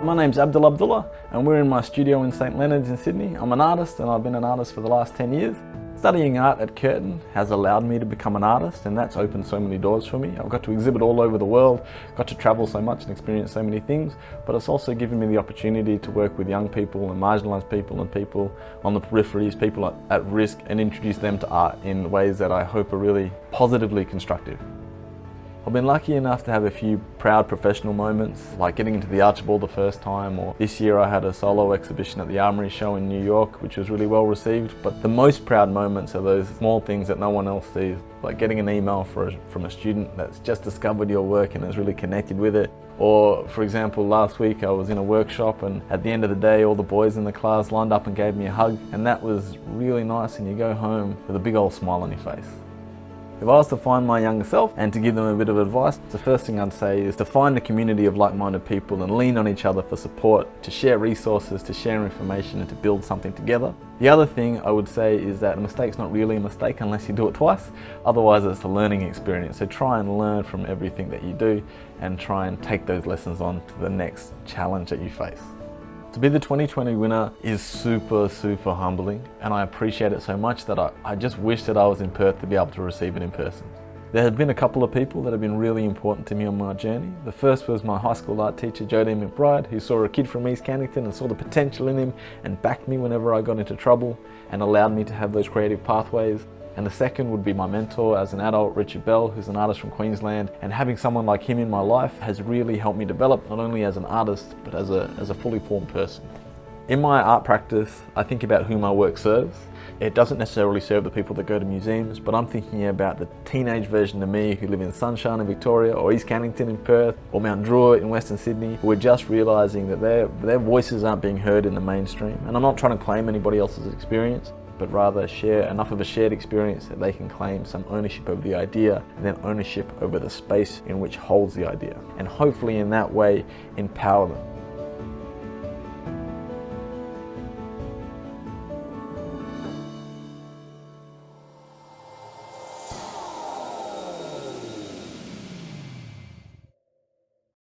My name's Abdul Abdullah and we're in my studio in St Leonards in Sydney. I'm an artist and I've been an artist for the last 10 years. Studying art at Curtin has allowed me to become an artist, and that's opened so many doors for me. I've got to exhibit all over the world, got to travel so much and experience so many things, but it's also given me the opportunity to work with young people and marginalised people and people on the peripheries, people at risk, and introduce them to art in ways that I hope are really positively constructive. I've been lucky enough to have a few proud professional moments, like getting into the Archibald the first time, or this year I had a solo exhibition at the Armory Show in New York, which was really well received. But the most proud moments are those small things that no one else sees, like getting an email from a student that's just discovered your work and has really connected with it. Or, for example, last week I was in a workshop and at the end of the day all the boys in the class lined up and gave me a hug, and that was really nice, and you go home with a big old smile on your face. If I was to find my younger self and to give them a bit of advice, the first thing I'd say is to find a community of like-minded people and lean on each other for support, to share resources, to share information, and to build something together. The other thing I would say is that a mistake's not really a mistake unless you do it twice. Otherwise it's a learning experience. So try and learn from everything that you do and try and take those lessons on to the next challenge that you face. To be the 2020 winner is super humbling, and I appreciate it so much that I just wish that I was in Perth to be able to receive it in person. There have been a couple of people that have been really important to me on my journey. The first was my high school art teacher, Jodie McBride, who saw a kid from East Cannington and saw the potential in him and backed me whenever I got into trouble and allowed me to have those creative pathways. And the second would be my mentor as an adult, Richard Bell, who's an artist from Queensland, and having someone like him in my life has really helped me develop not only as an artist but as a fully formed person. In my art practice, I think about who my work serves. It doesn't necessarily serve the people that go to museums, but I'm thinking about the teenage version of me who live in Sunshine in Victoria, or East Cannington in Perth, or Mount Druitt in Western Sydney, who are just realising that their voices aren't being heard in the mainstream. And I'm not trying to claim anybody else's experience, but rather share enough of a shared experience that they can claim some ownership over the idea, and then ownership over the space in which holds the idea, and hopefully in that way empower them.